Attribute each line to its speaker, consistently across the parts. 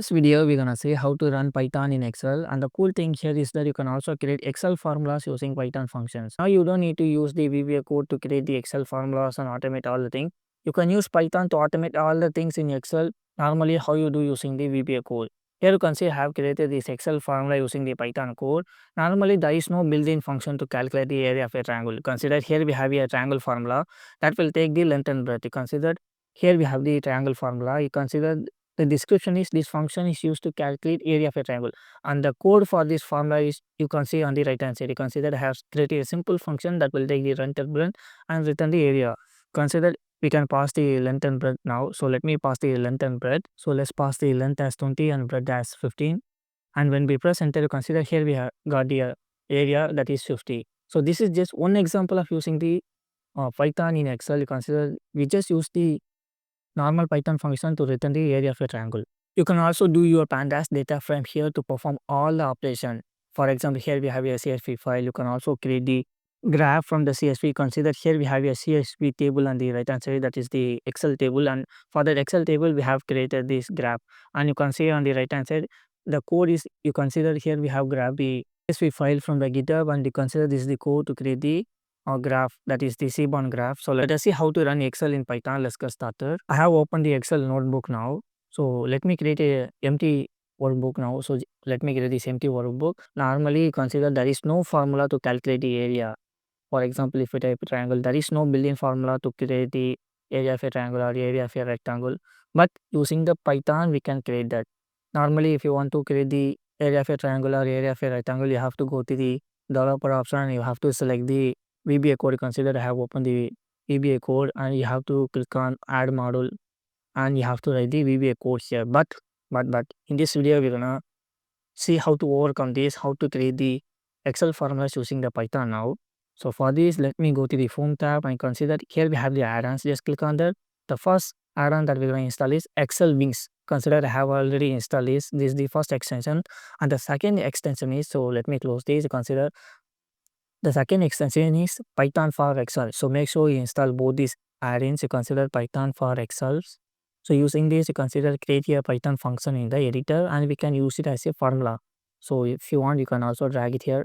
Speaker 1: This video we're gonna see how to run Python in Excel, and the cool thing here is that you can also create Excel formulas using Python functions. Now you don't need to use the VBA code to create the Excel formulas and automate all the things. You can use Python to automate all the things in Excel normally how you do using the VBA code. Here you can see I have created this Excel formula using the Python code. Normally there is no built-in function to calculate the area of a triangle. Consider here we have a triangle formula that will take the length and breadth. You consider here we have the triangle formula. You consider the description is this function is used to calculate area of a triangle, and the code for this formula is you can see on the right hand side. You consider I have created a simple function that will take the length and breadth and return the area. Consider we can pass the length and breadth now. So let me pass the length and breadth. So let's pass the length as 20 and breadth as 15. And when we press enter, you consider here we have got the area that is 50. So this is just one example of using the Python in Excel. You consider we just use the normal Python function to return the area of a triangle. You can also do your Pandas data frame here to perform all the operation. For example, here we have a CSV file. You can also create the graph from the CSV. Consider here we have a CSV table on the right hand side, that is the Excel table, and for that Excel table we have created this graph, and you can see on the right hand side the code is you consider here we have grabbed the CSV file from the GitHub, and you consider this is the code to create the graph, that is the Seaborn graph. So let us see how to run Excel in Python. Let's get started. I have opened the Excel notebook now. So let me create a empty workbook now. So let me create this empty workbook. Normally consider there is no formula to calculate the area. For example, if we type triangle, there is no built-in formula to create the area of a triangle or area of a rectangle. But using the Python, we can create that. Normally, if you want to create the area of a triangle or area of a rectangle, you have to go to the developer option and you have to select the VBA code. Consider I have opened the VBA code and you have to click on add module and you have to write the VBA code here. But in this video, we're gonna see how to overcome this, how to create the Excel formulas using the Python now. So for this, let me go to the Phone tab and consider here we have the add-ons. Just click on that. The first add-on that we're going to install is xlwings. Consider I have already installed this. This is the first extension, and the second extension is, so let me close this. Consider the second extension is Python for Excel. So make sure you install both these add-ins. You consider Python for Excel. So using this, you consider create a Python function in the editor and we can use it as a formula. So if you want, you can also drag it here,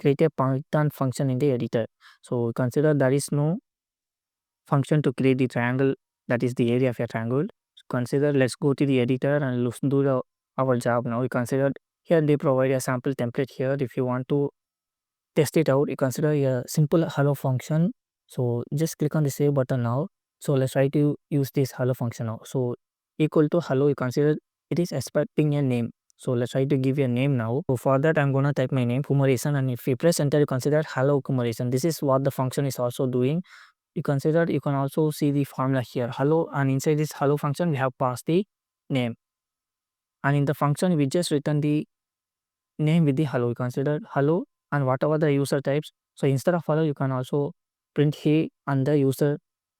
Speaker 1: create a Python function in the editor. So consider there is no function to create the triangle, that is the area of a triangle. So consider let's go to the editor and let's do our job now. You consider here they provide a sample template here. If you want to test it out, you consider a simple hello function. So just click on the save button now. So let's try to use this hello function now. So equal to hello, you consider it is expecting a name. So let's try to give a name now. So for that, I'm gonna type my name Kumaresan, and if we press enter, you consider hello Kumaresan. This is what the function is also doing. You consider you can also see the formula here hello, and inside this hello function we have passed the name, and in the function we just return the name with the hello. You consider hello and whatever the user types. So instead of hello, you can also print he and the user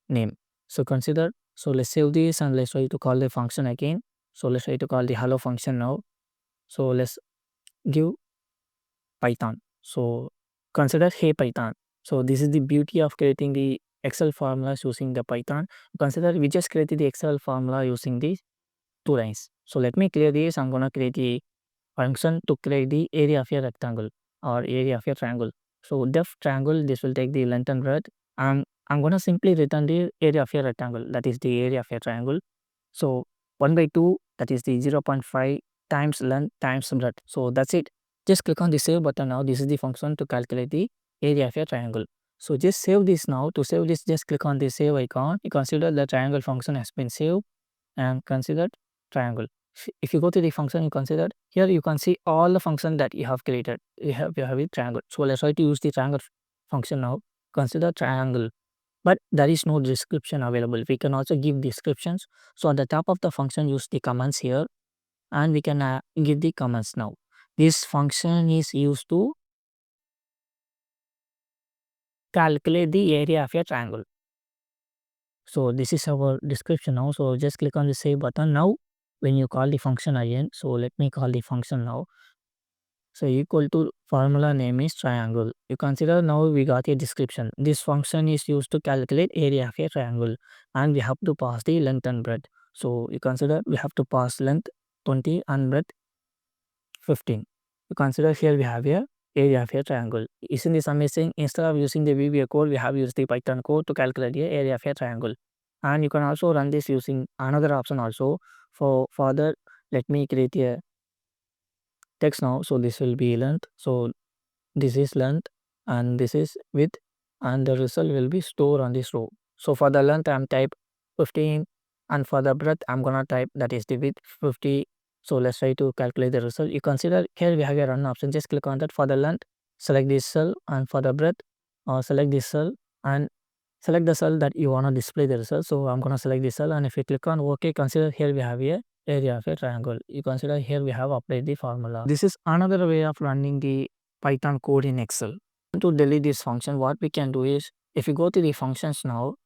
Speaker 1: name. So consider, so let's save this and let's try to call the function again. So let's try to call the hello function now. So let's give Python. So consider hey Python. So this is the beauty of creating the Excel formulas using the Python. Consider we just created the Excel formula using these two lines. So let me clear this. I'm gonna create the function to create the area of a rectangle or area of a triangle. So def triangle, this will take the length and breadth, and I'm gonna simply return the area of a rectangle, that is the area of a triangle. So 1 by 2, that is the 0.5 times length times breadth. So that's it. Just click on the save button now. This is the function to calculate the area of a triangle. So just save this now. To save this, just click on the save icon. You consider the triangle function has been saved and consider triangle. If you go to the function, you consider here you can see all the function that you have created. You have a triangle. So let's try to use the triangle function now. Consider triangle, but there is no description available. We can also give descriptions. So at the top of the function, use the commands here, and we can give the commands now. This function is used to calculate the area of a triangle. So this is our description now. So just click on the save button now. When you call the function again, so let me call the function now. So equal to formula name is triangle. You consider now we got a description. This function is used to calculate area of a triangle, and we have to pass the length and breadth. So you consider we have to pass length 20 and breadth 15. You consider here we have a area of a triangle. Isn't this amazing? Instead of using the VBA code, we have used the Python code to calculate the area of a triangle. And you can also run this using another option also. For further, let me create a text now. So this will be length. So this is length and this is width, and the result will be stored on this row. So for the length I'm type 15, and for the breadth I'm gonna type that is the width 50. So let's try to calculate the result. You consider here we have a run option, just click on that. For the length, select this cell, and for the breadth select this cell and select the cell that you want to display the result. So I'm gonna select this cell, and if you click on OK, consider here we have a area of a triangle. You consider here we have applied the formula. This is another way of running the Python code in Excel. To delete this function, what we can do is, if you go to the functions now,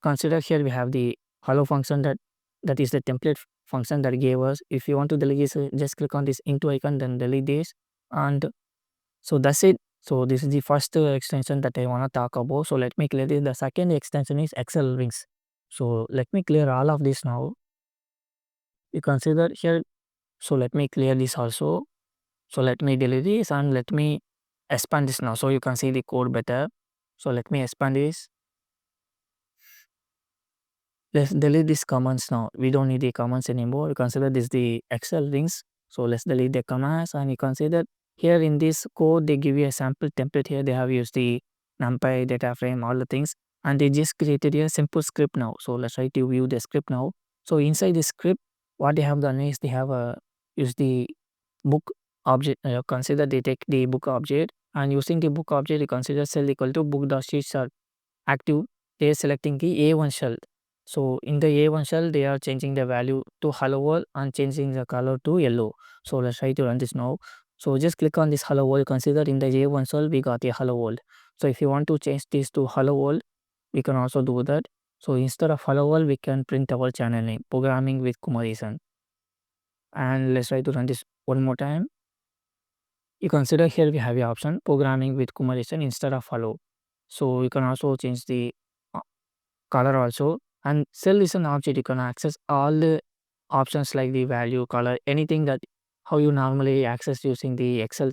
Speaker 1: consider here we have the hello function that is the template function that gave us. If you want to delete this, just click on this into icon, then delete this, and so that's it. So this is the first extension that I want to talk about. So let me clear this. The second extension is xlwings. So let me clear all of this now. You consider here. So let me clear this also. So let me delete this and let me expand this now so you can see the code better. So let me expand this. Let's delete these commands now. We don't need the commands anymore. You consider this the xlwings. So let's delete the commands, and you consider here in this code they give you a sample template. Here they have used the numpy, data frame, all the things, and they just created a simple script now. So let's try to view the script now. So inside the script, what they have done is they have used the book object. Consider they take the book object, and using the book object you consider cell equal to book.sheets are active. They are selecting the A1 shell. So in the A1 shell they are changing the value to hello world and changing the color to yellow. So let's try to run this now. So just click on this hello world. Consider in the A1 shell we got a hello world. So if you want to change this to hello world, we can also do that. So instead of hello world, we can print our channel name, programming with Kumaresan. And let's try to run this one more time. You consider here we have a option programming with Kumaresan instead of hello. So you can also change the color also, and cell is an object. You can access all the options like the value, color, anything that how you normally access using the Excel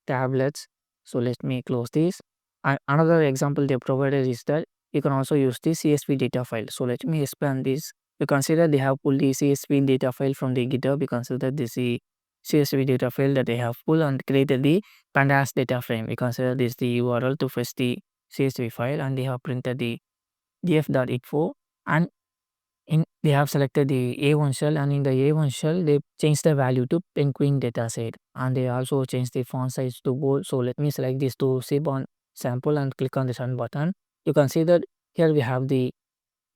Speaker 1: tablets. So let me close this. And another example they provided is that you can also use the CSV data file. So let me expand this. You consider they have pulled the CSV data file from the GitHub. You consider this the CSV data file that they have pulled and created the Pandas data frame. You consider this the URL to fetch the CSV file, and they have printed the df.info, and they have selected the A1 shell, and in the A1 shell they changed the value to penguin dataset, and they also changed the font size to bold. So let me select this to Seaborn sample and click on the run button. You can see that here we have the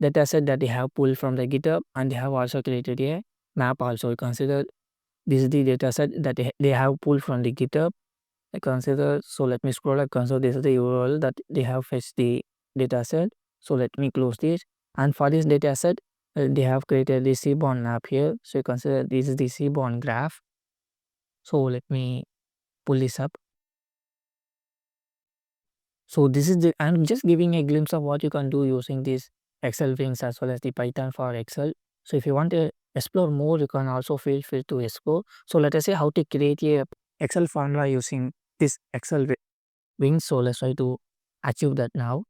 Speaker 1: dataset that they have pulled from the GitHub, and they have also created a map also. You consider this is the dataset that they have pulled from the GitHub. I consider, so let me scroll. I consider this is the URL that they have fetched the dataset. So let me close this, and for this dataset they have created the Seaborn map here. So you consider this is the Seaborn graph. So let me pull this up. So this is the, I'm just giving a glimpse of what you can do using these xlwings as well as the Python for Excel. So if you want to explore more, you can also feel free to explore. So let us say how to create a Excel formula using this xlwings. So let's try to achieve that now.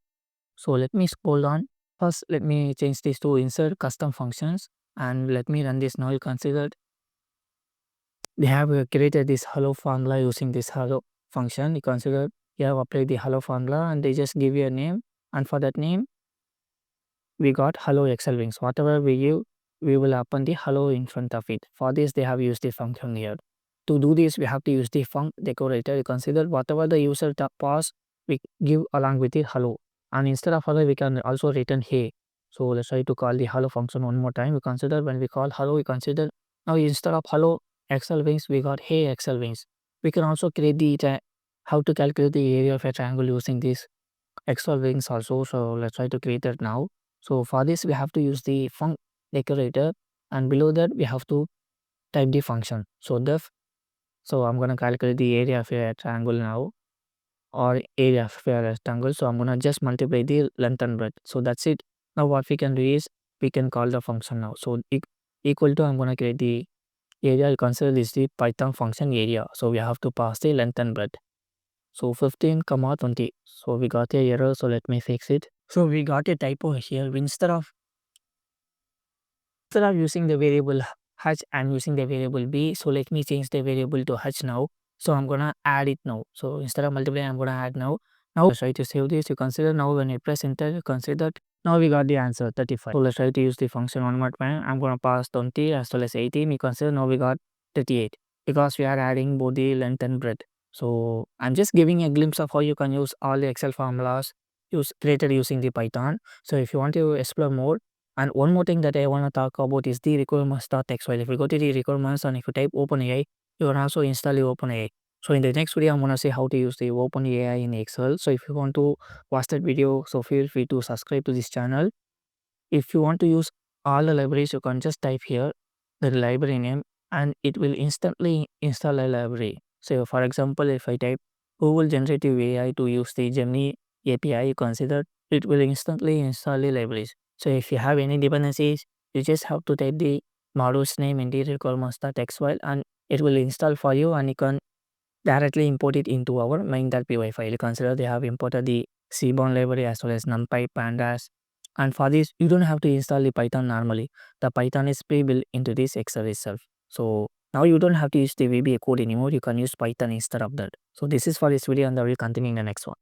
Speaker 1: So let me scroll down. First, let me change this to insert custom functions, and let me run this now. You consider they have created this hello formula using this hello function. You consider you have applied the hello formula, and they just give you a name, and for that name we got hello xlwings. Whatever we give, we will open the hello in front of it. For this they have used the function here. To do this we have to use the func decorator. You consider whatever the user pass, we give along with it hello, and instead of hello we can also return hey. So let's try to call the hello function one more time. We consider when we call hello, we consider now instead of hello xlwings we got hey xlwings. We can also create the how to calculate the area of a triangle using this xlwings also. So let's try to create that now. So for this we have to use the func decorator, and below that we have to type the function. So def, so I'm gonna calculate the area of a triangle now, or area of a rectangle. So I'm gonna just multiply the length and breadth. So that's it. Now what we can do is we can call the function now. So equal to, I'm gonna create the area you consider is the Python function area. So we have to pass the length and breadth. So 15 comma 20. So we got a error. So let me fix it. So we got a typo here. Instead of using the variable h, I'm using the variable b. So let me change the variable to h now. So I'm gonna add it now. So instead of multiplying, I'm gonna add now. Now let's try to save this. You consider now when you press enter, you consider that now we got the answer 35. So let's try to use the function one more time. I'm gonna pass 20 as well as 18. You consider now we got 38 because we are adding both the length and breadth. So I'm just giving a glimpse of how you can use all the Excel formulas created using the Python. So if you want to explore more, and one more thing that I want to talk about is the requirements.txt file. If you go to the requirements and if you type OpenAI, you can also install the OpenAI. So in the next video, I'm going to say how to use the OpenAI in Excel. So if you want to watch that video, so feel free to subscribe to this channel. If you want to use all the libraries, you can just type here the library name and it will instantly install a library. So for example, if I type Google Generative AI to use the Gemini API, you consider it will instantly install the libraries. So if you have any dependencies, you just have to type the module's name in the requirements.txt file and it will install for you and you can directly import it into our main.py file. You consider they have imported the Seaborn library as well as NumPy, Pandas. And for this, you don't have to install the Python normally. The Python is pre-built into this Excel itself. So now you don't have to use the VBA code anymore. You can use Python instead of that. So this is for this video and I will continue in the next one.